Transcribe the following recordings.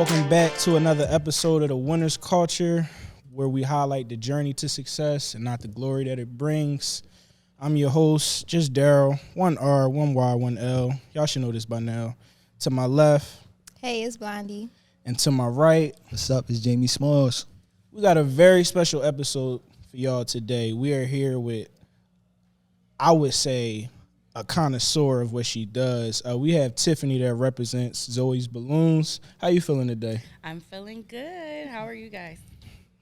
Welcome back to another episode of the Winner's Culture, where we highlight the journey to success and not the glory that it brings. I'm your host, just Daryl, 1 R, 1 Y, 1 L. Y'all should know this by now. To my left. Hey, it's Blondie. And to my right. What's up? It's Jamie Smalls. We got a very special episode for y'all today. We are here with, I would say, a connoisseur of what she does. We have Tiffany that represents Zoies Balloons. How you feeling today? I'm feeling good. How are you guys?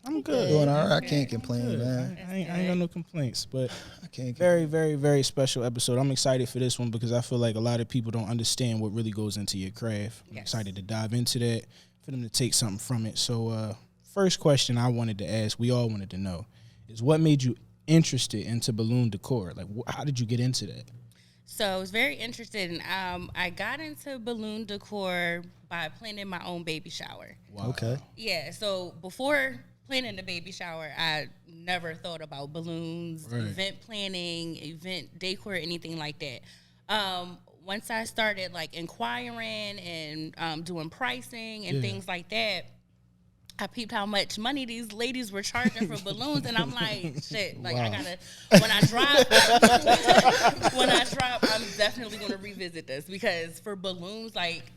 I'm good. Doing all right. I can't complain, man. I ain't got no complaints, but I can't. Very, very, very special episode. I'm excited for this one because I feel like a lot of people don't understand what really goes into your craft. I'm excited to dive into that, for them to take something from it. So first question I wanted to ask, we all wanted to know, is what made you interested into balloon decor? Like, how did you get into that? So I was very interested in, I got into balloon decor by planning my own baby shower. Wow. Okay. Yeah, so before planning the baby shower, I never thought about balloons, event planning, event decor, anything like that. Once I started like inquiring and doing pricing and things like that, I peeped how much money these ladies were charging for balloons, and I'm like, shit, like I gotta, when I drop, I'm definitely gonna revisit this, because for balloons, like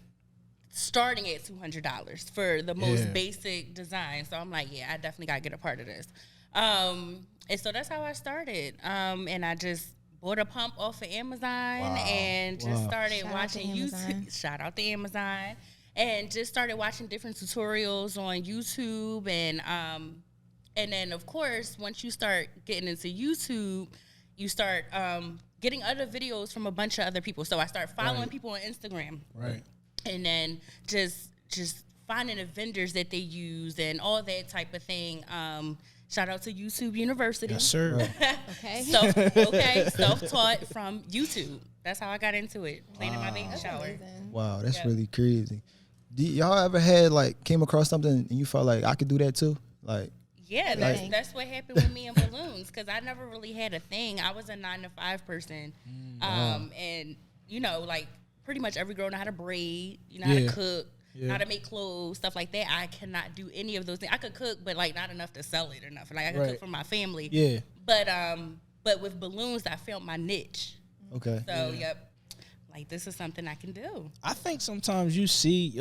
starting at $200 for the most basic design. So I'm like, yeah, I definitely gotta get a part of this. And so that's how I started. And I just bought a pump off of Amazon and just started watching YouTube. Shout out to Amazon. And just started watching different tutorials on YouTube, and then of course once you start getting into YouTube, you start getting other videos from a bunch of other people. So I start following people on Instagram, and then just finding the vendors that they use and all that type of thing. Shout out to YouTube University. Yes, sir. Okay. Self-taught from YouTube. That's how I got into it, planning my baby shower. Amazing. Wow, that's really crazy. Y'all ever had came across something and you felt like I could do that too? Yeah, that's what happened with me and balloons, because I never really had a thing. I was a 9-to-5 person, and pretty much every girl know how to braid, how to cook, how to make clothes, stuff like that. I cannot do any of those things. I could cook, but not enough to sell it or nothing. I could cook for my family. Yeah. But with balloons, I found my niche. Okay. So this is something I can do. I think sometimes you'll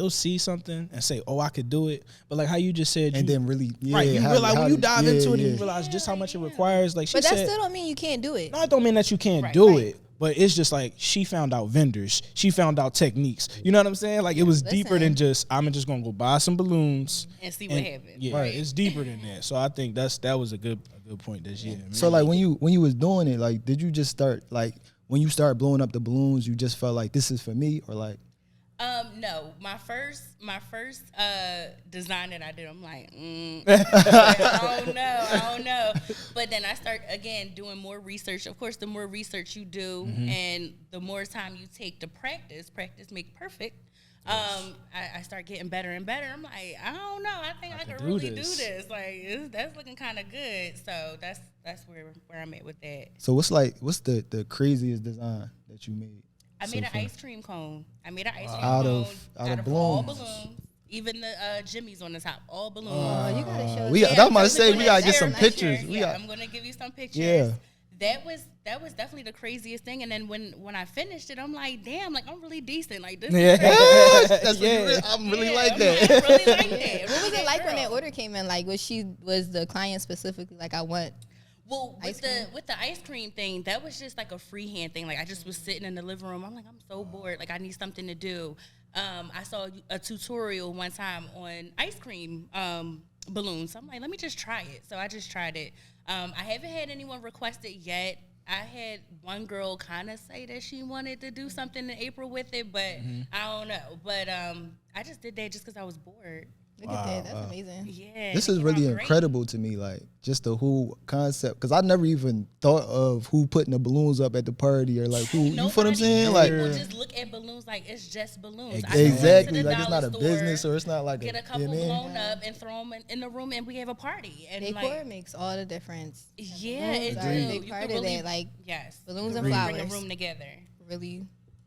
see something and say, "Oh, I could do it," but how you just said, and then really, you realize when you dive into it, and you realize just how much it requires. Like she but said, that still don't mean you can't do it. No, it don't mean that you can't do it. But it's just she found out vendors. She found out techniques. You know what I'm saying? It was deeper than just, I'm just going to go buy some balloons. And see what happens. Yeah, it's deeper than that. So I think that was a good point this year. Man. So when you was doing it, did you just start, when you start blowing up the balloons, you just felt like this is for me, or no, my first design that I did, I'm like, I don't know. But then I start again doing more research. Of course, the more research you do, and the more time you take to practice make perfect. I start getting better and better. I'm like, I don't know. I think I could really do this. That's looking kind of good. So that's where I'm at with that. So what's the craziest design that you made? I made an ice cream cone. Out of all balloons. balloons. Even the jimmies on the top, all balloons. You gotta show I was about to say, we gotta get some pictures. I'm gonna give you some pictures. Yeah. That was definitely the craziest thing. And then when I finished it, I'm like, damn, I'm really decent. This is crazy. I'm really like that. I really like that. What was it like when that order came in? Was the client specifically I want? Well, with the ice cream thing, that was just a freehand thing. I just was sitting in the living room. I'm like, I'm so bored. I need something to do. I saw a tutorial one time on ice cream balloons. So I'm like, let me just try it. So I just tried it. I haven't had anyone request it yet. I had one girl kind of say that she wanted to do something in April with it, but I don't know. But I just did that just because I was bored. Look at that. That's amazing. Yeah. This is really incredible to me, just the whole concept. Because I never even thought of who putting the balloons up at the party, or who, you know what I'm saying? People just look at balloons it's just balloons. Exactly. It's not a business, or it's not get a couple blown up and throw them in the room, and we have a party. And decor makes all the difference. Yeah, it's a big part of that. Yes, balloons and flowers. Bring a room together. Really.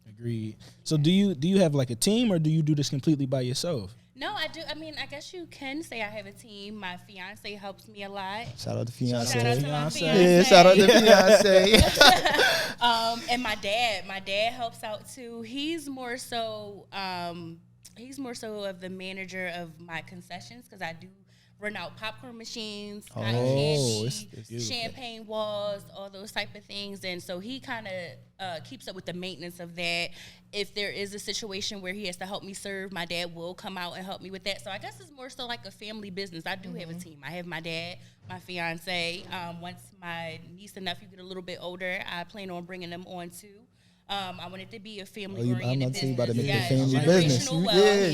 Agreed. So do you have a team, or do you do this completely by yourself? No, I do. I mean, I guess you can say I have a team. My fiance helps me a lot. Shout out to fiance. Shout out to my fiance. Yeah, shout out to fiance. And my dad helps out too. He's more so of the manager of my concessions because I do run out popcorn machines, cotton candy, champagne walls, all those type of things. And so he kind of keeps up with the maintenance of that. If there is a situation where he has to help me serve, my dad will come out and help me with that. So I guess it's more so like a family business. I do have a team. I have my dad, my fiance. Once my niece and nephew get a little bit older, I plan on bringing them on too. I want it to be a family-oriented business. About to make yes, a family business.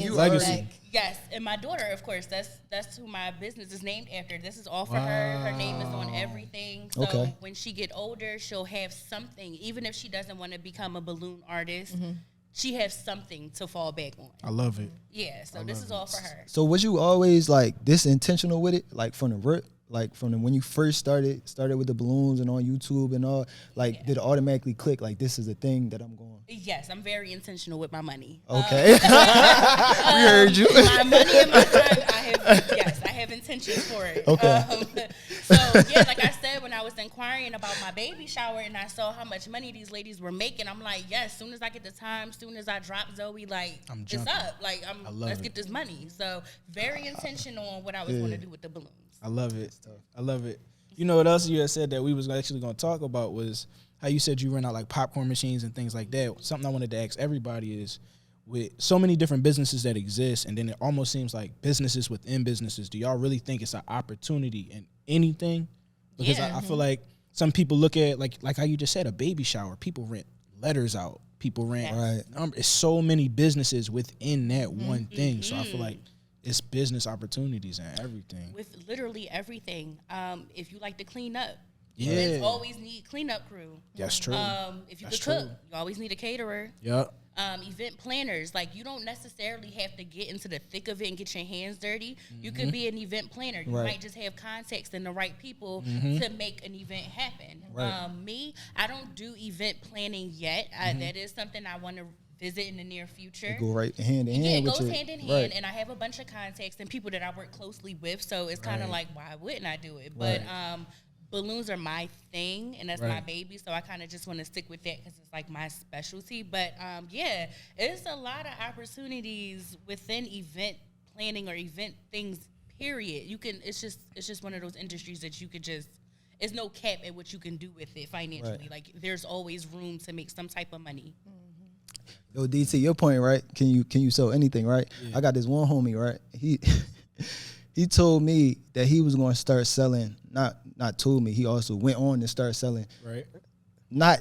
You legacy. Yes, and my daughter, of course, that's who my business is named after. This is all for her. Her name is on everything. So when she get older, she'll have something. Even if she doesn't want to become a balloon artist, she has something to fall back on. I love it. Yeah, so this is all for her. So was you always like this intentional with it, like from the root? Like from when you first started with the balloons and on YouTube and all, like did it automatically click like this is a thing that I'm going? Yes, I'm very intentional with my money. Okay, we heard you. My money and my time, I have intentions for it. Okay. So yeah, like I said, when I was inquiring about my baby shower and I saw how much money these ladies were making, I'm like, yes, soon as I get the time, soon as I drop Zoe, like it's up. Like let's get this money. So very intentional on what I was going to do with the balloons. I love it. I love it. You know what else you had said that we was actually going to talk about was how you said you run out like popcorn machines and things like that. Something I wanted to ask everybody is with so many different businesses that exist, and then it almost seems like businesses within businesses, do y'all really think it's an opportunity in anything? Because I feel like some people look at like how you just said, a baby shower. People rent letters out. People rent. It's so many businesses within that one thing. So I feel like it's business opportunities and everything. With literally everything. If you like to clean up, you always need cleanup crew. That's true. If you could cook, you always need a caterer. Yep. Event planners, like you don't necessarily have to get into the thick of it and get your hands dirty. You could be an event planner. You might just have contacts and the right people to make an event happen. Me, I don't do event planning yet. That is something I want to visit in the near future. They go right hand in hand. Yeah, it goes hand in hand, and I have a bunch of contacts and people that I work closely with, so it's kind of like, why wouldn't I do it? But balloons are my thing, and that's my baby, so I kind of just want to stick with that because it's like my specialty. But yeah, it's a lot of opportunities within event planning or event things. Period. You can. It's just one of those industries that you could just. There's no cap at what you can do with it financially. Like there's always room to make some type of money. Yo, DT, your point, right? Can you sell anything, right? Yeah. I got this one homie, right? He told me that he was going to start selling. Not told me. He also went on to start selling. Right. Not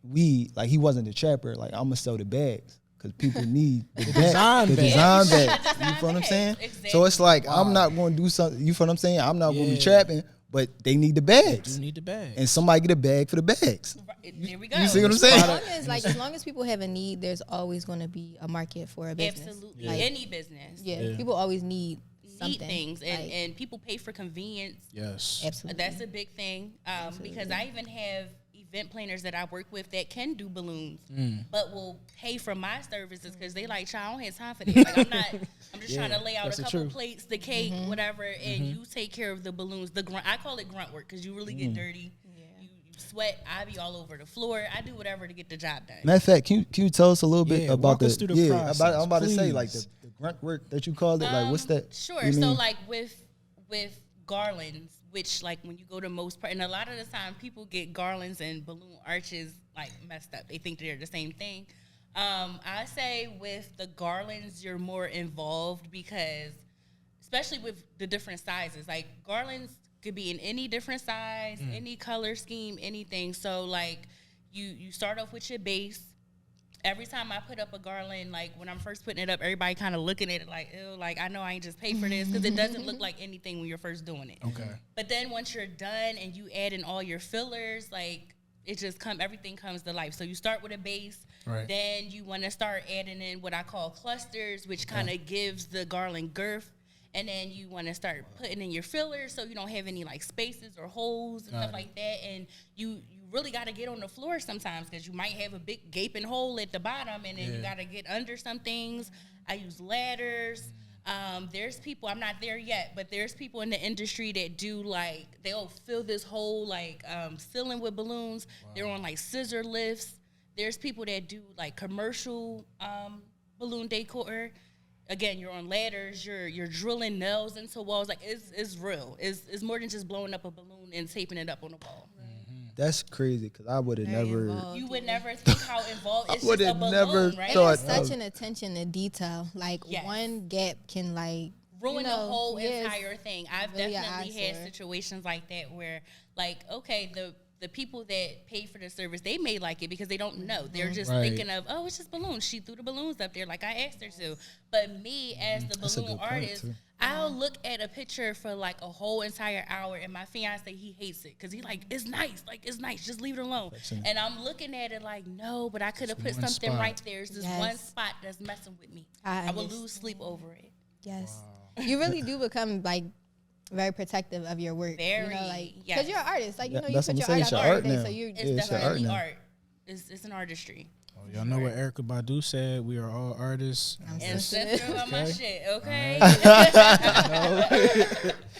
weed. Like he wasn't the trapper. Like I'm gonna sell the bags because people need the design bags. You feel what I'm saying? Exactly. So it's like I'm not going to do something. You feel what I'm saying? I'm not going to be trapping. But they need the bags. You need the bags. And somebody get a bag for the bags. There we go. You see what I'm saying? As long as people have a need, there's always going to be a market for a business. Absolutely. Like, any business. Yeah. People always need something. Things. And people pay for convenience. Yes. Absolutely. That's a big thing. Because I even have event planners that I work with that can do balloons, but will pay for my services because they like, child, I don't have time for this. Like I'm just trying to lay out a couple plates, the cake, whatever, and you take care of the balloons. The grunt, I call it grunt work because you really get dirty. Yeah. You sweat. I be all over the floor. I do whatever to get the job done. Matter of fact, can you tell us a little bit about the process, I'm about please. To say like the grunt work that you called it. Like what's that? Sure. So like with garlands, which like when you go to most part, and a lot of the time people get garlands and balloon arches like messed up. They think they're the same thing. I say with the garlands, you're more involved because, especially with the different sizes, like garlands could be in any different size, any color scheme, anything. So like you start off with your base. Every time I put up a garland, like when I'm first putting it up, everybody kind of looking at it like, ew, like I know I ain't just paid for this because it doesn't look like anything when you're first doing it. Okay. But then once you're done and you add in all your fillers, like it just everything comes to life. So you start with a base, then you want to start adding in what I call clusters, which kind of gives the garland girth. And then you want to start putting in your fillers so you don't have any like spaces or holes and stuff like that. And you really got to get on the floor sometimes because you might have a big gaping hole at the bottom and then you got to get under some things. I use ladders. There's people, I'm not there yet, but there's people in the industry that do like, they'll fill this whole like ceiling with balloons. Wow. They're on like scissor lifts. There's people that do like commercial balloon decor. Again, you're on ladders, you're drilling nails into walls. Like it's real. It's more than just blowing up a balloon and taping it up on the wall. That's crazy because I would have never. You would never think how involved. It's I just a balloon, never right? thought. There's such an attention to detail. Like one gap can like ruin the whole entire thing. I've really definitely had situations like that where, like, okay, the people that pay for the service, they may like it because they don't know. They're just thinking of, oh, it's just balloons. She threw the balloons up there like I asked her to. But me, as the balloon artist, I'll look at a picture for like a whole entire hour, and my fiance, he hates it because he's like, it's nice. Like, it's nice. Just leave it alone. And I'm looking at it like, no, but I could have put something right there. It's this one spot that's messing with me. I will lose sleep over it. Yes. Wow. You really do become like very protective of your work. Very, you know, like, because you're an artist. Like, you know, you that's put your what I'm art out saying, every day, so it's definitely art. It's an artistry. Oh, y'all know what Erykah Badu said? We are all artists. And sensitive on my shit, okay?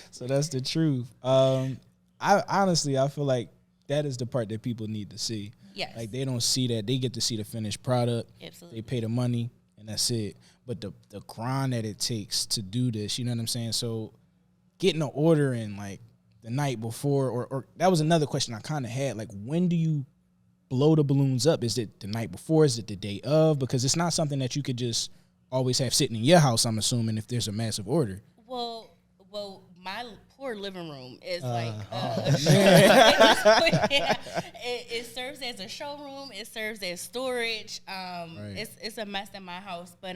So that's the truth. I honestly, I feel like that is the part that people need to see. Yes. Like, they don't see that. They get to see the finished product. Absolutely. They pay the money, and that's it. But the grind that it takes to do this, you know what I'm saying? So getting an order in, like, the night before, or that was another question I kind of had. Like, when do you blow the balloons up? Is it the night before? Is it the day of? Because it's not something that you could just always have sitting in your house, I'm assuming, if there's a massive order. Well, my poor living room is like it serves as a showroom. It serves as storage. It's a mess in my house, but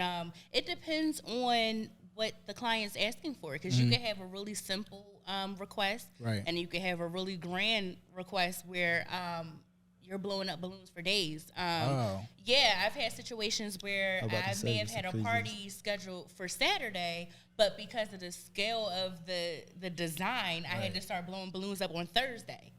it depends on what the client's asking for, because you can have a really simple request, and you can have a really grand request where you're blowing up balloons for days. Yeah, I've had situations where I may have had a party scheduled for Saturday, but because of the scale of the design, I had to start blowing balloons up on Thursday.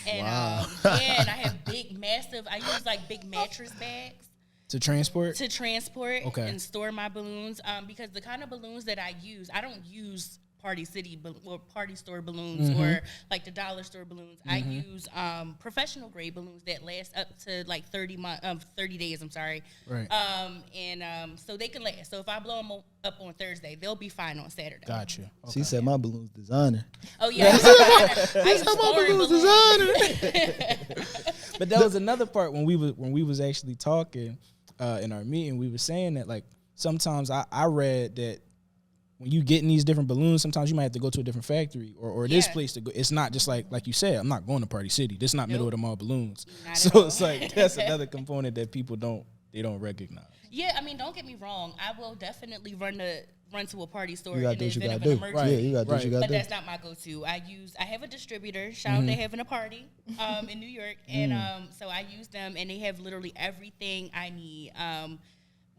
And and I have I use like big mattress bags. To transport and store my balloons, because the kind of balloons that I use, I don't use Party City or Party Store balloons or like the dollar store balloons. I use professional grade balloons that last up to like 30 days. I'm sorry. Right. So they can last. So if I blow them up on Thursday, they'll be fine on Saturday. Gotcha. Okay. She said my balloon's designer. Oh yeah. I said my balloon's designer. But that was another part when we was actually talking in our meeting. We were saying that, like, sometimes I read that when you get in these different balloons, sometimes you might have to go to a different factory or this place to go. It's not just like you said, I'm not going to Party City. This is not middle of the mall balloons. So it's like that's another component that people don't recognize. Yeah, I mean, don't get me wrong. I will definitely run to a party store in the event of an emergency. Right. Yeah, you got to do what you got to do. But that's not my go-to. I have a distributor. Shout out to Having a Party in New York. And so I use them, and they have literally everything I need.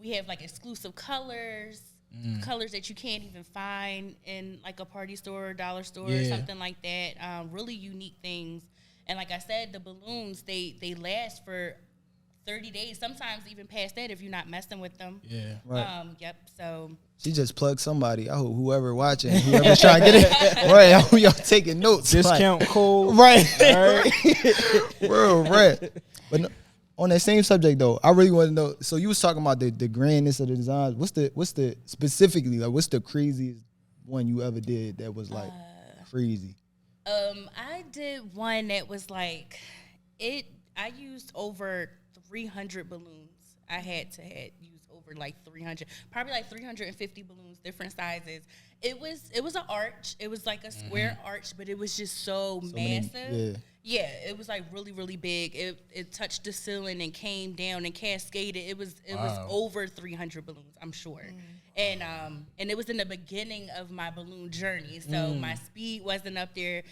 We have like exclusive colors that you can't even find in like a party store or dollar store or something like that. Really unique things. And like I said, the balloons, they last for 30 days, sometimes even past that if you're not messing with them. Yeah. Right. So she just plugged somebody. I hope whoever watching, whoever's trying to get it right. I hope y'all taking notes. Discount code. Right. Right. But no, on that same subject though, I really want to know. So you was talking about the grandness of the designs. What's the specifically, like, what's the craziest one you ever did that was like crazy? I did one that was like I used over 300 balloons. I had use over like 300, probably like 350 balloons, different sizes. It was an arch. It was like a square arch, but it was just so massive. Yeah, it was like really, really big. It touched the ceiling and came down and cascaded. It was over 300 balloons, I'm sure. And it was in the beginning of my balloon journey, so my speed wasn't up there.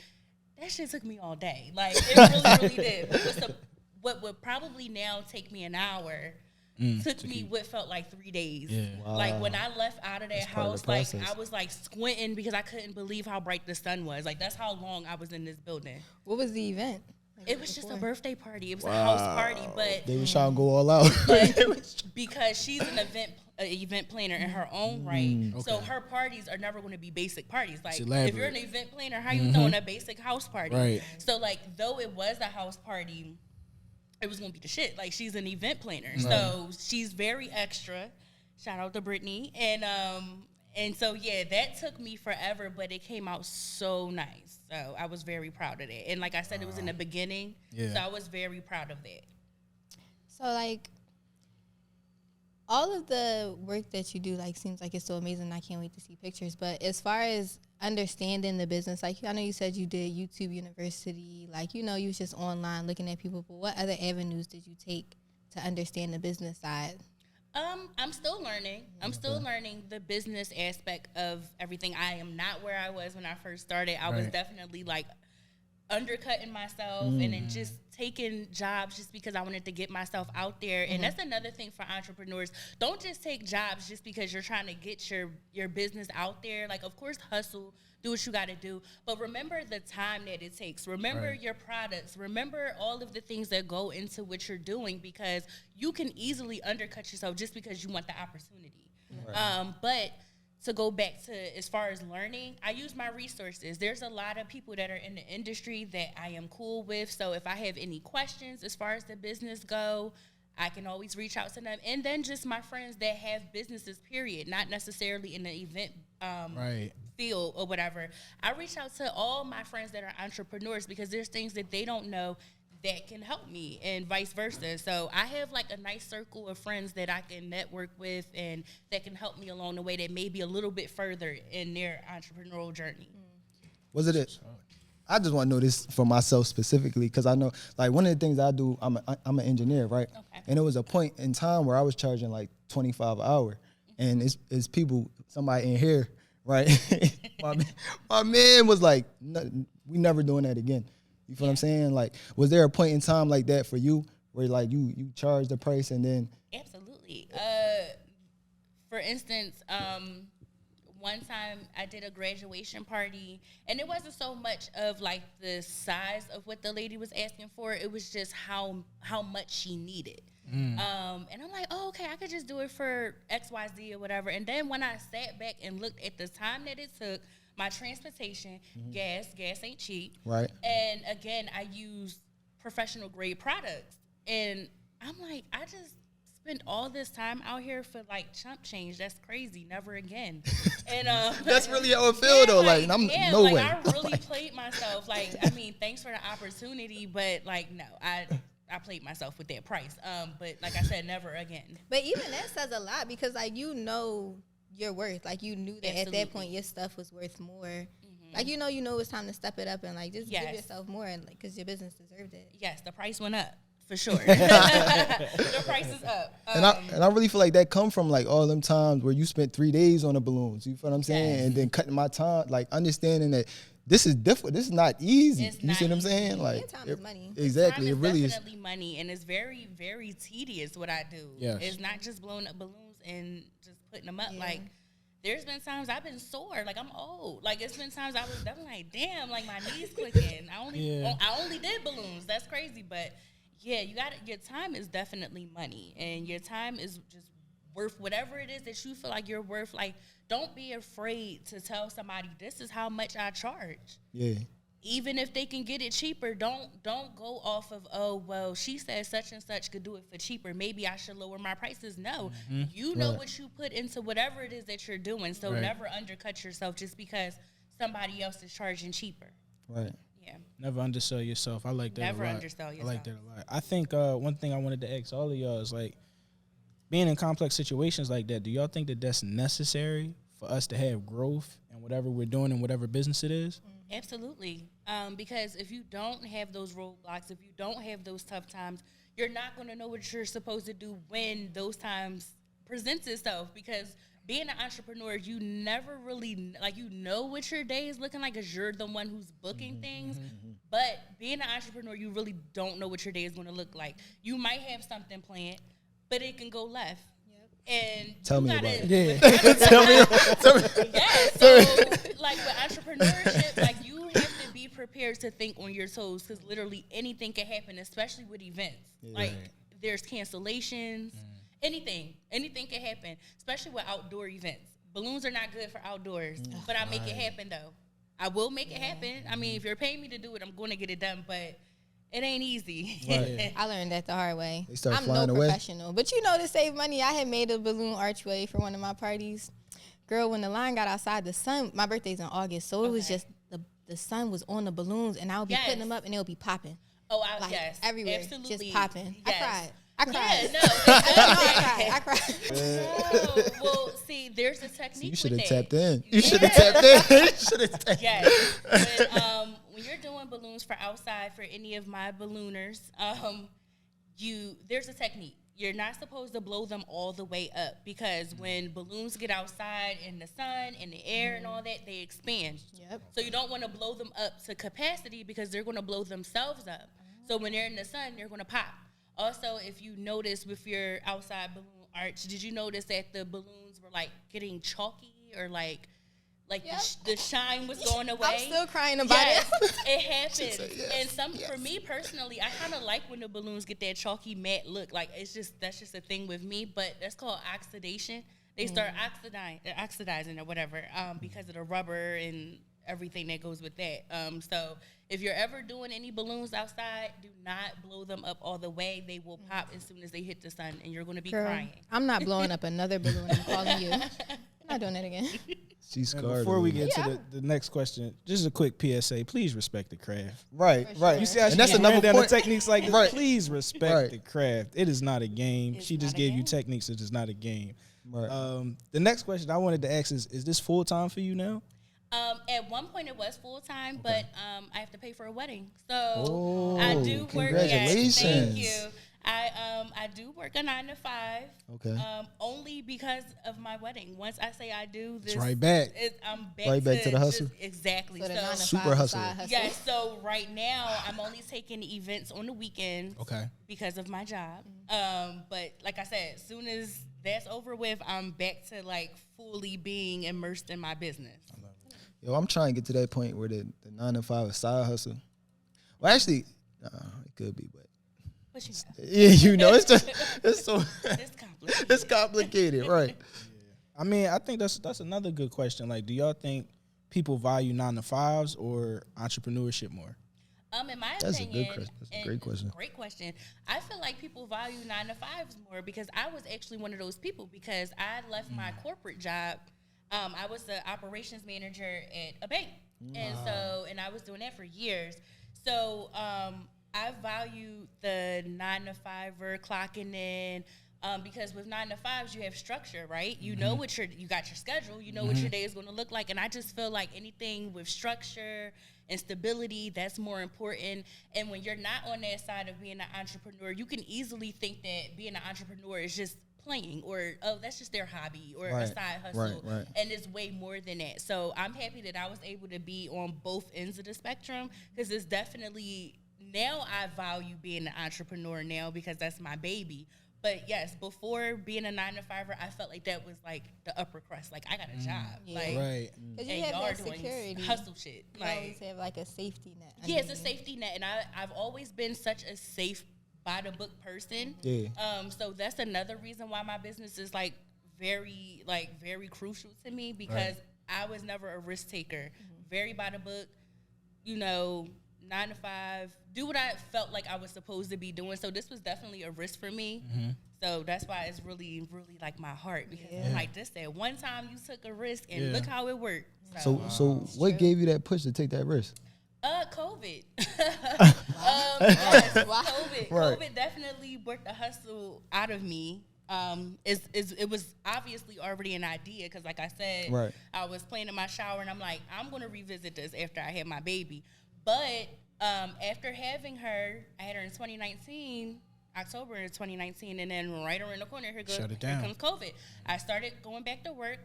That shit took me all day. Like, it really, really did. What would probably now take me an hour took me what felt like 3 days. Yeah. Wow. Like, when I left out of that house, like, I was like squinting because I couldn't believe how bright the sun was. Like, that's how long I was in this building. What was the event? Like, it was just a birthday party. It was a house party, but they were trying to go all out. But because she's an event an event planner in her own right. So her parties are never going to be basic parties. Like if you're an event planner, how you throwing a basic house party? Right. So like though it was a house party, it was gonna be the shit. Like she's an event planner, so she's very extra. Shout out to Brittany, and so yeah, that took me forever, but it came out so nice. So I was very proud of that. And like I said, it was in the beginning, so I was very proud of that. So like, all of the work that you do, like, seems like it's so amazing. I can't wait to see pictures. But as far as understanding the business, like, I know you said you did YouTube University, like, you know, you was just online looking at people, but what other avenues did you take to understand the business side? I'm still learning. I'm still learning the business aspect of everything. I am not where I was when I first started. I was definitely, like, undercutting myself and then just taking jobs just because I wanted to get myself out there. And that's another thing for entrepreneurs. Don't just take jobs just because you're trying to get your business out there. Like, of course, hustle, do what you got to do. But remember the time that it takes. Remember your products. Remember all of the things that go into what you're doing, because you can easily undercut yourself just because you want the opportunity. But to go back to as far as learning, I use my resources. There's a lot of people that are in the industry that I am cool with. So if I have any questions as far as the business go, I can always reach out to them. And then just my friends that have businesses, period, not necessarily in the event field or whatever. I reach out to all my friends that are entrepreneurs because there's things that they don't know that can help me, and vice versa. So I have like a nice circle of friends that I can network with and that can help me along the way that may be a little bit further in their entrepreneurial journey. Was it I just want to know this for myself specifically, because I know, like, one of the things I do, I'm an engineer, right? Okay. And it was a point in time where I was charging like $25 an hour, and it's people, somebody in here, right? my man was like, we never doing that again. You feel what I'm saying? Like, was there a point in time like that for you where, like, you charge the price and then? Absolutely. For instance, one time I did a graduation party, and it wasn't so much of like the size of what the lady was asking for. It was just how much she needed. And I'm like, oh, okay, I could just do it for XYZ or whatever. And then when I sat back and looked at the time that it took, my transportation, gas ain't cheap. Right. And again, I use professional grade products. And I'm like, I just spent all this time out here for like chump change. That's crazy. Never again. And that's really how it feel though. Like, I'm no way. I really played myself. Like, I mean, thanks for the opportunity, but like, no, I played myself with that price. But like I said, never again. But even that says a lot, because like, you know your worth. Like, you knew that Absolutely. At that point your stuff was worth more. Like, you know it's time to step it up and like just give yourself more, and like, because your business deserved it. Yes, the price went up for sure. The price is up. And I really feel like that come from like all them times where you spent 3 days on the balloons. You feel what I'm saying? And then cutting my time, like understanding that this is difficult. This is not easy. You see what I'm saying? Like, time is money. Exactly. Time it really is definitely money, and it's very, very tedious what I do. Yes. It's not just blowing up balloons and just putting them up. Like, there's been times I've been sore. Like, I'm old. Like, it's been times I was definitely like, damn, like my knees clicking. I only did balloons. That's crazy. But yeah, your time is definitely money, and your time is just worth whatever it is that you feel like you're worth. Like, don't be afraid to tell somebody, this is how much I charge. Yeah. Even if they can get it cheaper, don't go off of, oh, well, she said such and such could do it for cheaper. Maybe I should lower my prices. No. You know what you put into whatever it is that you're doing. So never undercut yourself just because somebody else is charging cheaper. Right. Yeah. Never undersell yourself. I like that Never a lot. undersell yourself. I like that a lot. I think one thing I wanted to ask all of y'all is, like, being in complex situations like that, do y'all think that that's necessary for us to have growth in whatever we're doing in whatever business it is? Absolutely. Because if you don't have those roadblocks, if you don't have those tough times, you're not going to know what you're supposed to do when those times presents itself. Because being an entrepreneur, you never really, like, you know what your day is looking like because you're the one who's booking things. But being an entrepreneur, you really don't know what your day is going to look like. You might have something planned, but it can go left. And tell me about it. Tell me. Yeah, so like with entrepreneurship, like, you have to be prepared to think on your toes, because literally anything can happen, especially with events. Like, there's cancellations, Anything can happen, especially with outdoor events. Balloons are not good for outdoors, but I make it happen though. I will make it happen. I mean, if you're paying me to do it, I'm going to get it done, but it ain't easy. Right. I learned that the hard way. I'm no professional, but to save money, I had made a balloon archway for one of my parties. Girl, when the line got outside, the sun, my birthday's in August, so it was just the sun was on the balloons, and I would be putting them up, and they'll be popping. Oh, everywhere, absolutely. just popping. Yes. I cried. Yeah, I cried. No, well, see, there's a technique. You should have tapped in. You should have tapped in. Yes. When you're doing balloons for outside for any of my ballooners, there's a technique. You're not supposed to blow them all the way up because when balloons get outside in the sun, in the air, and all that, they expand. Yep. So you don't want to blow them up to capacity because they're going to blow themselves up. So when they're in the sun, they're going to pop. Also, if you notice with your outside balloon arch, did you notice that the balloons were like getting chalky or like the shine was going away? I'm still crying about it. It happens. And for me personally, I kind of like when the balloons get that chalky matte look. Like that's just a thing with me. But that's called oxidation. They start oxidizing or whatever because of the rubber and everything that goes with that. So if you're ever doing any balloons outside, do not blow them up all the way. They will pop as soon as they hit the sun, and you're going to be crying. I'm not blowing up another balloon. I'm calling you. I'm not doing that again. She's scarred. Before we get to the next question, just a quick PSA. Please respect the craft. Right. You see how she that's another down point. the techniques like this? Please respect the craft. It is not a game. She just gave you techniques. It is not a game. Right. The next question I wanted to ask is this full time for you now? At one point it was full time, but I have to pay for a wedding, so I do work. Congratulations! Thank you. I do work a 9 to 5. Okay. Only because of my wedding. Once I say I do this, it's right back. I'm back. Right back to the hustle. Exactly. So super hustle. Yes. So right now I'm only taking events on the weekends. Okay. Because of my job. But like I said, as soon as that's over with, I'm back to like fully being immersed in my business. Yo, I'm trying to get to that point where the 9 to 5 is side hustle. Well, actually, it could be, but what you know? Yeah, it's just it's so it's complicated. It's complicated, right? Yeah. I mean, I think that's another good question. Like, do y'all think people value 9 to 5s or entrepreneurship more? In my That's opinion, that's a great question. Great question. I feel like people value 9 to 5s more because I was actually one of those people because I left my corporate job. I was the operations manager at a bank, and I was doing that for years. So I value the 9 to 5er clocking in because with 9 to 5s you have structure, right? You know what you got your schedule, you know what your day is going to look like, and I just feel like anything with structure and stability, that's more important. And when you're not on that side of being an entrepreneur, you can easily think that being an entrepreneur is just playing or that's just their hobby or a side hustle, right. And it's way more than that. So I'm happy that I was able to be on both ends of the spectrum because it's definitely, now I value being an entrepreneur now because that's my baby. But yes, before being a 9 to 5er, I felt like that was like the upper crust. Like I got a job, like right? Because you have that security, hustle shit. You always have like a safety net. Yeah, it's a safety net, and I've always been such a safe by the book person. Yeah. So that's another reason why my business is like very crucial to me because I was never a risk taker. Very by the book, 9 to 5, do what I felt like I was supposed to be doing. So this was definitely a risk for me. So that's why it's really, really like my heart because I'm like this. That one time you took a risk and look how it worked. So what gave you that push to take that risk? COVID. Yes, wow. COVID definitely worked the hustle out of me. It was obviously already an idea because, like I said, I was playing in my shower and I'm like, I'm going to revisit this after I had my baby. But after having her, I had her in 2019, October of 2019, and then right around the corner, here comes COVID. I started going back to work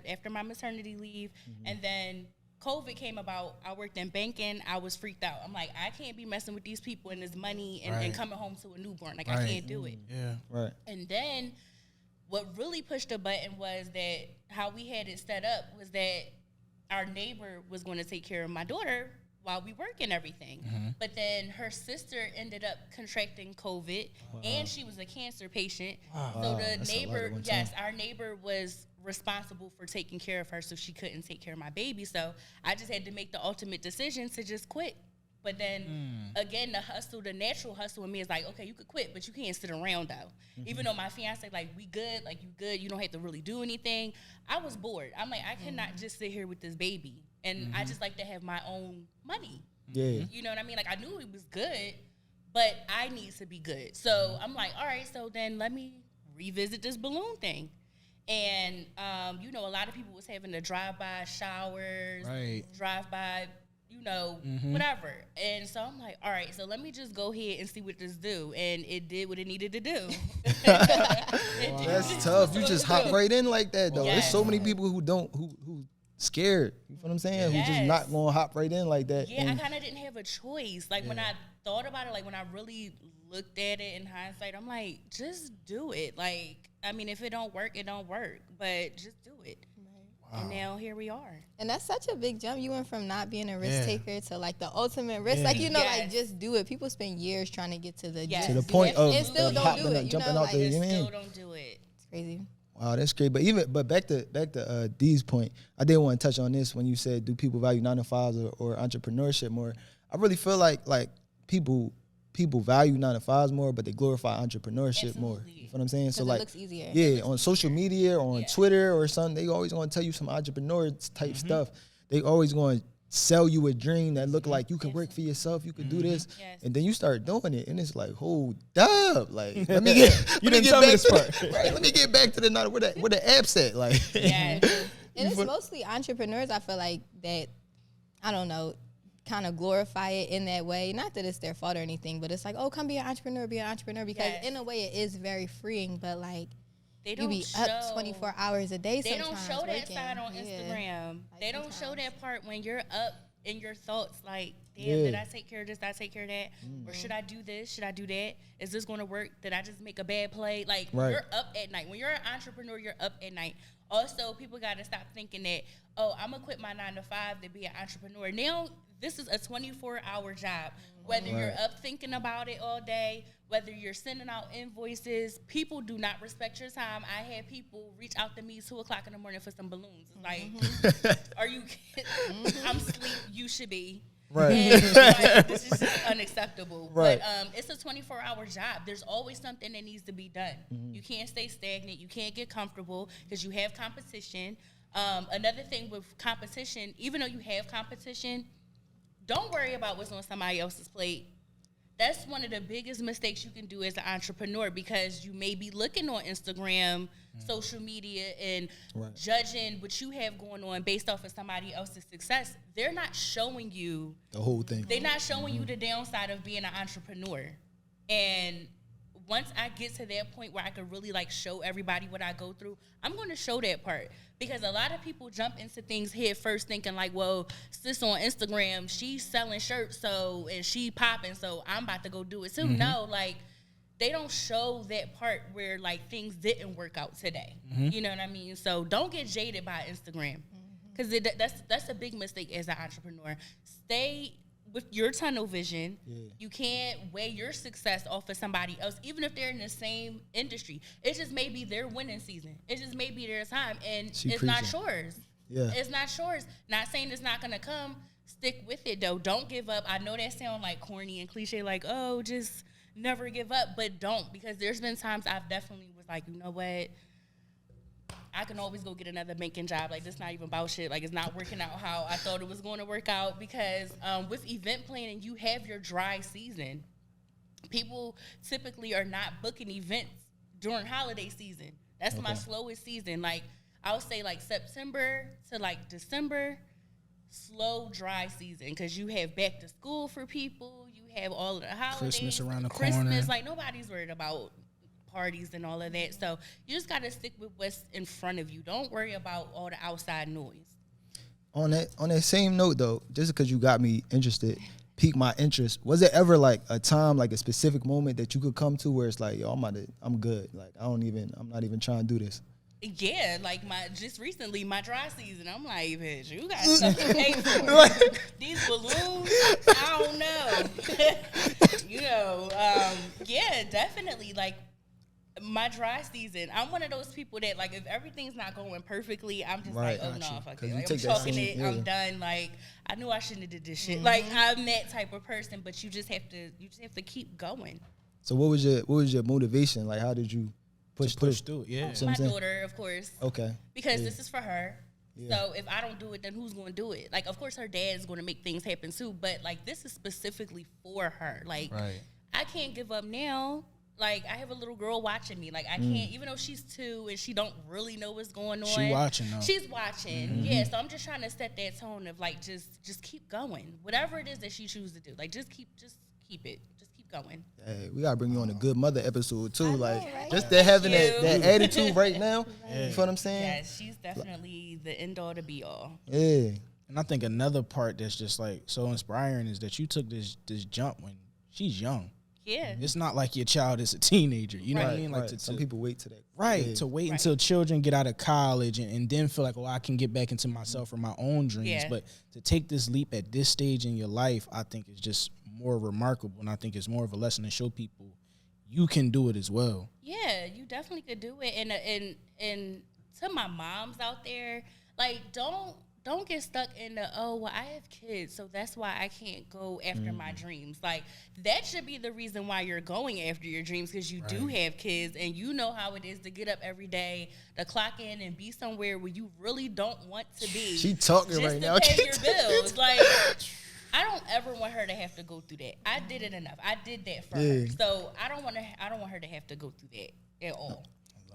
after my maternity leave, and then COVID came about. I worked in banking. I was freaked out. I'm like, I can't be messing with these people and this money and coming home to a newborn. Like, I can't do it. Yeah. Right. And then what really pushed the button was that how we had it set up was that our neighbor was going to take care of my daughter while we work and everything. But then her sister ended up contracting COVID, and she was a cancer patient. So the neighbor, our neighbor was responsible for taking care of her, so she couldn't take care of my baby. So I just had to make the ultimate decision to just quit. But then again, the natural hustle in me is like, okay, you could quit, but you can't sit around though. Even though my fiance like, we good, like you good, you don't have to really do anything. I was bored. I'm like, I cannot just sit here with this baby. And I just like to have my own money. Yeah. You know what I mean? Like I knew it was good, but I need to be good. So I'm like, all right, so then let me revisit this balloon thing. And, you know, a lot of people was having the drive-by showers, drive-by, you know, whatever. And so I'm like, all right, so let me just go ahead and see what this do. And it did what it needed to do. That's tough. You just hop right in like that, though. There's so many people who scared. You know what I'm saying? Who just not going to hop right in like that. Yeah, I kind of didn't have a choice. Like when I thought about it, like when I really looked at it in hindsight, I'm like, just do it. Like, I mean, if it don't work, it don't work. But just do it. Wow. And now here we are. And that's such a big jump. You went from not being a risk taker to like the ultimate risk. Like, you know, like just do it. People spend years trying to get to the point of still don't do it. Jumping out there. You still don't do it. It's crazy. Wow, that's great. But back to Dee's point, I did want to touch on this when you said, do people value 9-to-5s or entrepreneurship more? I really feel like people value 9-to-5s more, but they glorify entrepreneurship more. You know what I'm saying? So like, it looks easier. Yeah, on social media or on Twitter or something, they always going to tell you some entrepreneur type stuff. They always going to sell you a dream that look like you can work for yourself, you can do this, and then you start doing it, and it's like, hold up, like let me get you didn't tell me this part. Right, let me get back to the where the app's at, like. And it's mostly entrepreneurs. I feel like that. I don't know. Kind of glorify it in that way. Not that it's their fault or anything, but it's like, oh, come be an entrepreneur, because in a way it is very freeing, but like they don't you be up 24 hours a day. They don't show that working. side on Instagram. Like they don't show that part when you're up in your thoughts like, damn, did I take care of this? Did I take care of that? Or should I do this? Should I do that? Is this going to work? Did I just make a bad play? Like you're up at night. When you're an entrepreneur, you're up at night. Also, people got to stop thinking that, oh, I'm going to quit my 9-to-5 to be an entrepreneur. Now, this is a 24-hour job. Whether you're up thinking about it all day, whether you're sending out invoices, people do not respect your time. I had people reach out to me 2 o'clock in the morning for some balloons. It's like, are you kidding? I'm asleep. You should be. Right. And, like, this is just unacceptable. Right. But it's a 24-hour job. There's always something that needs to be done. You can't stay stagnant. You can't get comfortable because you have competition. Another thing with competition, even though you have competition, don't worry about what's on somebody else's plate. That's one of the biggest mistakes you can do as an entrepreneur, because you may be looking on Instagram, social media, and judging what you have going on based off of somebody else's success. They're not showing you the whole thing. They're not showing you the downside of being an entrepreneur. And once I get to that point where I can really like show everybody what I go through, I'm going to show that part. Because a lot of people jump into things head first thinking like, well, sis on Instagram, she's selling shirts, and she popping, so I'm about to go do it too. No, like they don't show that part where like things didn't work out today. You know what I mean? So don't get jaded by Instagram, because that's a big mistake as an entrepreneur. Stay with your tunnel vision. You can't weigh your success off of somebody else, even if they're in the same industry. It just may be their winning season. It just may be their time, and it's not yours. It's not yours. Not saying it's not gonna come. Stick with it though. Don't give up. I know that sound like corny and cliche, like, oh, just never give up, but don't, because there's been times I've definitely was like, you know what, I can always go get another banking job. Like, this not even about shit. Like, it's not working out how I thought it was going to work out, because with event planning, you have your dry season. People typically are not booking events during holiday season. That's my slowest season. Like, I would say like September to like December, slow, dry season, because you have back to school for people. You have all of the holidays. Christmas around the corner. Like, nobody's worried about parties and all of that. So you just got to stick with what's in front of you. Don't worry about all the outside noise. On that same note though, just because you got me interested, piqued my interest, was there ever like a time, like a specific moment that you could come to where it's like, yo, I'm good. Like, I'm not even trying to do this? Yeah, like just recently my dry season. I'm like, bitch, you got stuff to pay for. These balloons, I don't know. Yeah, definitely. Like my dry season, I'm one of those people that like if everything's not going perfectly, I'm just like, oh no, fuck it. Like, I'm chalking it. Yeah. I'm done. Like I knew I shouldn't have did this shit. Like I'm that type of person, but you just have to keep going. So what was your motivation? Like how did you push through it? Yeah. My daughter, of course. Okay. Because this is for her. Yeah. So if I don't do it, then who's going to do it? Like, of course, her dad is going to make things happen too. But like, this is specifically for her. Like, I can't give up now. Like, I have a little girl watching me. Like, I can't, even though she's 2 and she don't really know what's going on. She's watching though. She's watching. Yeah. So I'm just trying to set that tone of like, just keep going. Whatever it is that she chooses to do, like, just keep it. Going. Hey, we gotta bring you on a good mother episode too. Right? Just that having that attitude right now. You know what I'm saying? Yeah, she's definitely the end all to be all. Yeah. And I think another part that's just like so inspiring is that you took this jump when she's young. Yeah. It's not like your child is a teenager. You know what I mean? Like some people wait to that. Right. To wait until children get out of college and then feel like, oh, I can get back into myself or my own dreams. Yeah. But to take this leap at this stage in your life, I think is just more remarkable. And I think it's more of a lesson to show people you can do it as well. Yeah, you definitely could do it. And to my moms out there, like don't get stuck in the, oh, well, I have kids, so that's why I can't go after my dreams. Like, that should be the reason why you're going after your dreams, because you do have kids, and you know how it is to get up every day, to clock in and be somewhere where you really don't want to be. She talking right now. Just to pay your bills. Like, I don't ever want her to have to go through that. I did it enough. I did that for her. So I don't want her to have to go through that at all.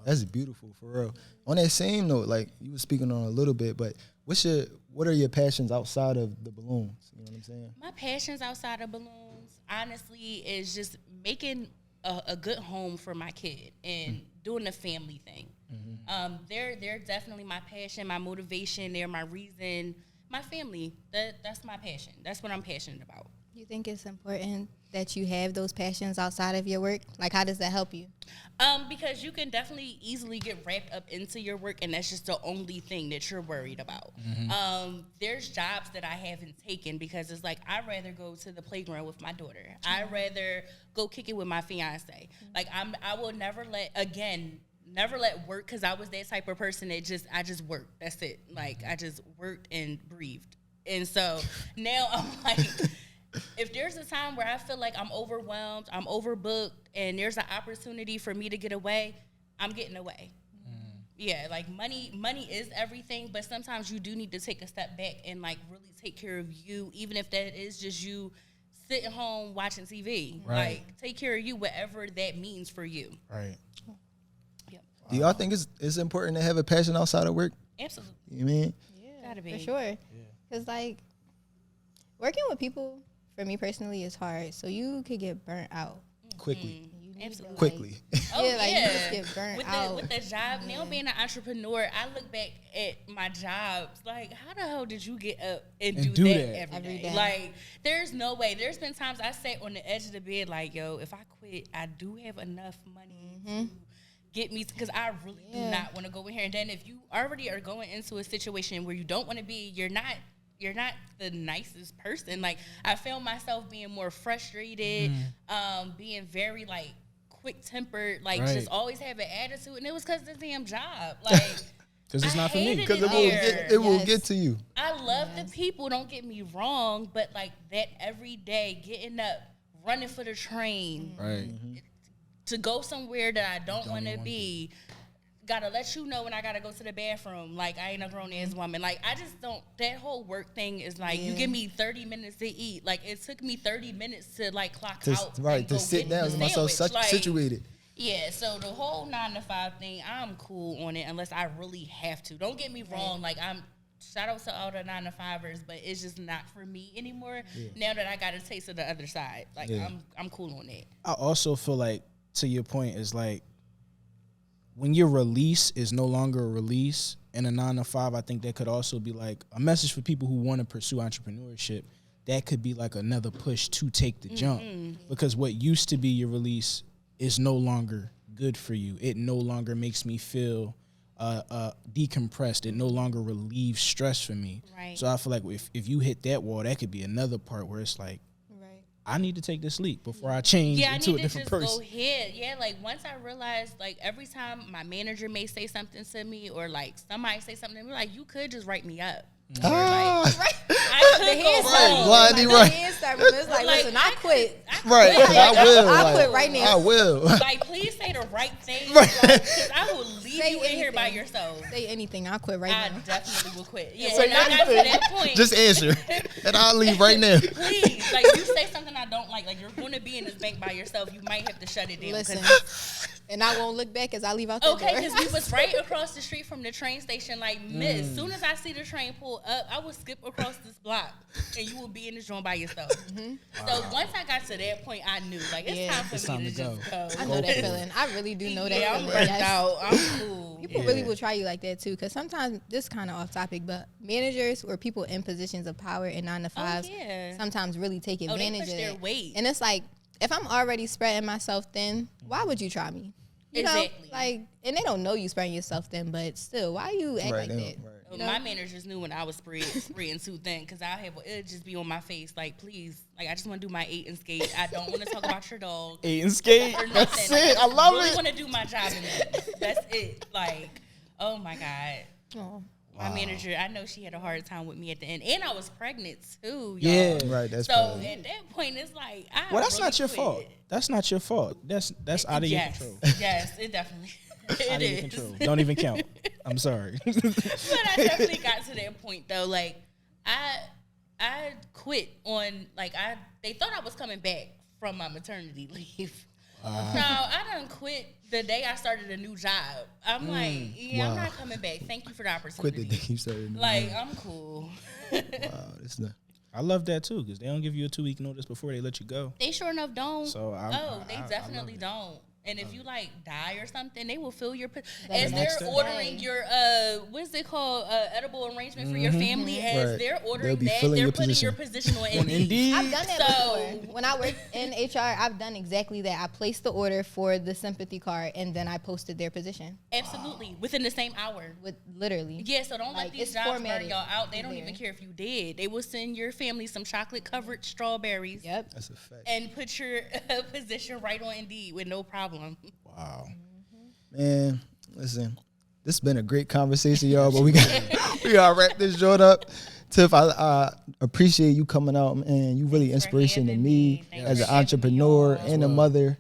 That's beautiful, for real. On that same note, like you were speaking on a little bit, but what are your passions outside of the balloons? You know what I'm saying? My passions outside of balloons, honestly, is just making a good home for my kid and doing the family thing. They're definitely my passion, my motivation. They're my reason. My family, that's my passion. That's what I'm passionate about. You think it's important that you have those passions outside of your work? Like, how does that help you? Because you can definitely easily get wrapped up into your work, and that's just the only thing that you're worried about. There's jobs that I haven't taken because it's like, I'd rather go to the playground with my daughter. I'd rather go kick it with my fiance. Like, I will never let work, because I was that type of person that I just worked. That's it. Like, I just worked and breathed. And so now I'm like, if there's a time where I feel like I'm overwhelmed, I'm overbooked, and there's an opportunity for me to get away, I'm getting away. Yeah, like money is everything, but sometimes you do need to take a step back and like really take care of you, even if that is just you sitting home watching TV. Like, take care of you, whatever that means for you. Right. Do y'all think it's important to have a passion outside of work? Absolutely. You mean? Yeah, gotta be. For sure. Because, like, working with people, for me personally, is hard. So you could get burnt out. Quickly. Absolutely. Quickly. You just get burnt out. With the job, now being an entrepreneur, I look back at my jobs, like, how the hell did you get up and do that every day? Like, there's no way. There's been times I sat on the edge of the bed like, yo, if I quit, I do have enough money to get me, because I really do not want to go in here. And then if you already are going into a situation where you don't want to be, you're not the nicest person. Like, I found myself being more frustrated, being very like quick-tempered, like just always have an attitude, and it was because of the damn job. Like, because it's not for me. Because it will get to you. I love the people, don't get me wrong, but like that every day, getting up, running for the train, to go somewhere that I don't want to be, gotta let you know when I gotta go to the bathroom. Like, I ain't a grown ass woman. Like, I just don't. That whole work thing is like, you give me 30 minutes to eat. Like, it took me 30 minutes to like clock out. Right, to sit down, get myself situated. Yeah, so the whole 9 to 5 thing, I'm cool on it unless I really have to. Don't get me wrong. Like, shout out to all the 9 to 5ers, but it's just not for me anymore. Now that I got a taste of the other side, like I'm cool on that. I also feel like, to your point, is like, when your release is no longer a release in a 9 to 5, I think that could also be like a message for people who want to pursue entrepreneurship. That could be like another push to take the jump, because what used to be your release is no longer good for you. It no longer makes me feel decompressed. It no longer relieves stress for me. Right. So I feel like if you hit that wall, that could be another part where it's like, I need to take this leap before I change into a different person. Go ahead. Yeah, like once I realized, like every time my manager may say something to me or like somebody say something to me, like you could just write me up. Like, I could go the hand start moving. It's like, listen, I quit. Right, I will. I quit right now. I will. Like, please say the right thing. Because I will leave you in here by yourself. Say anything. I'll quit right now. I definitely will quit. Yeah, Say and I got to that point. Just answer, and I'll leave right now. Please, like you say something I don't like you're going to be in this bank by yourself. You might have to shut it down. Listen, and I won't look back as I leave out the door. Okay, because we was right across the street from the train station. Like, as soon as I see the train pull up, I will skip across this block, and you will be in this joint by yourself. So once I got to that point, I knew like it's time for me to just go. I know that feeling. I really do know that feeling. I'm burnt out. I'm cool. People really will try you like that too, because sometimes this kind of off topic, but managers or people in positions of power in 9 to 5s sometimes really take advantage of their weight. And it's like, if I'm already spreading myself thin, why would you try me? You know, like, and they don't know you spreading yourself thin, but still, why you act like that? Right. You know? My managers knew when I was spreading too thin, because it'd just be on my face. Like, please, like I just want to do my 8 and skate. I don't want to talk about your dog. 8 and skate. Or That's nothing. it. I love really it. Want to do my job in that. That's it. Like, oh my God. Oh. My manager, I know she had a hard time with me at the end, and I was pregnant too. Y'all. Yeah, right. That's so probably. at that point, it's like, well, that's not your fault. That's not your fault. That's out of your control. Yes, it definitely out of your control. Don't even count. I'm sorry. But I definitely got to that point though. Like I quit on they thought I was coming back from my maternity leave. No, I done quit the day I started a new job. I'm like, I'm not coming back. Thank you for the opportunity. Quit the day you started. I'm cool. Wow, that's not. I love that too, because they don't give you a 2-week notice before they let you go. They sure enough don't. So they definitely don't. And if you die or something, they will fill your As they're ordering your what's it called edible arrangement for your family. As they're ordering that, they're putting your position on Indeed. I've done that before. When I worked in HR, I've done exactly that. I placed the order for the sympathy card, and then I posted their position. Absolutely, within the same hour. With literally. Yeah, so don't let these jobs burn y'all out. They don't even care if you did. They will send your family some chocolate covered strawberries. Yep, that's a fact. And put your position right on Indeed with no problem. Wow. Man, listen, this has been a great conversation, y'all, but we gotta wrap this joint up. Tiff, I appreciate you coming out, man. You really inspiration to me as an entrepreneur and a mother.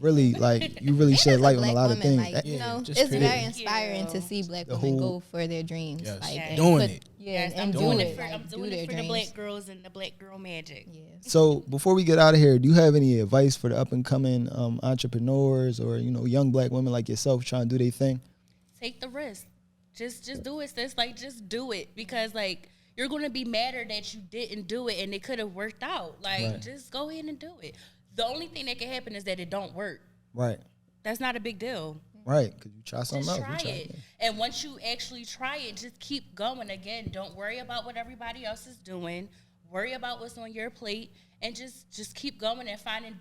Really, like, you really shed light on a lot of things. Like, you know, it's very inspiring to see black women go for their dreams. Yes. Like, doing it. Yeah, and doing it. it. I'm doing it for the black girls and the black girl magic. Yeah. So before we get out of here, do you have any advice for the up and coming entrepreneurs or, you know, young black women like yourself trying to do their thing? Take the risk. Just do it, sis. Like, just do it, because like you're gonna be madder that you didn't do it and it could have worked out. Like, just go ahead and do it. The only thing that can happen is that it don't work. Right. That's not a big deal. Right, because you try something just else. Try it. And once you actually try it, just keep going. Again, don't worry about what everybody else is doing. Worry about what's on your plate, and just keep going and finding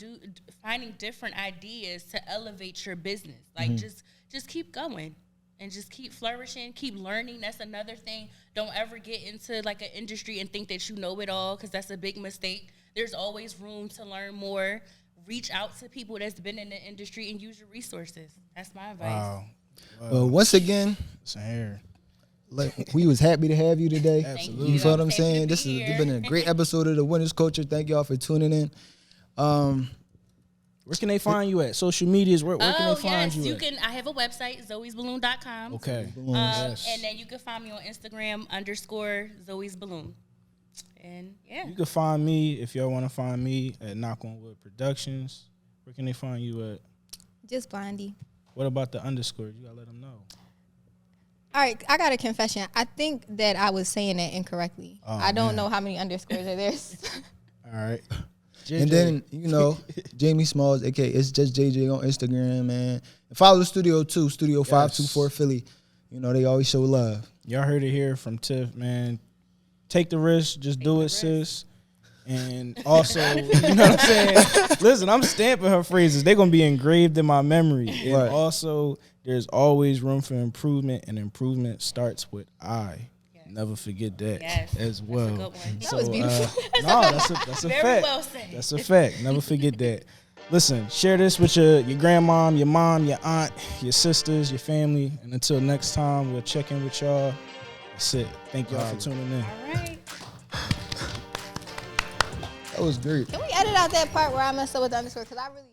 different ideas to elevate your business. Like, just keep going and just keep flourishing, keep learning. That's another thing. Don't ever get into like an industry and think that you know it all, because that's a big mistake. There's always room to learn more. Reach out to people that's been in the industry and use your resources. That's my advice. Wow. Well, once again, we was happy to have you today. Absolutely. You feel what I'm saying? This has been a great episode of the Winners Culture. Thank y'all for tuning in. Where can they find you at? Social medias, where can they find you at? I have a website, zoiesballoon.com. Okay. And then you can find me on Instagram _Zoies Balloon. And you can find me, if y'all want to find me, at Knock on Wood Productions. Where can they find you at? Just Blondie. What about the underscores? You gotta let them know. All right, I got a confession. I think that I was saying that incorrectly. I don't know how many underscores are there. All right. And then, you know, Jamie Smalls, aka It's Just JJ on Instagram, man. And follow the studio too, Studio 524 Philly. You know, they always show love. Y'all heard it here from Tiff, man. Take the risk, just do it, sis. And also, you know what I'm saying? Listen, I'm stamping her phrases. They're going to be engraved in my memory. And also, There's always room for improvement, and improvement starts with I. Never forget that as well. That's a good one. That was beautiful. That's a Very fact. well said. That's a fact. Never forget that. Listen, share this with your grandmom, your mom, your aunt, your sisters, your family. And until next time, we'll check in with y'all. That's it. Thank y'all for tuning in. All right. That was great. Can we edit out that part where I messed up with the underscore? Because I really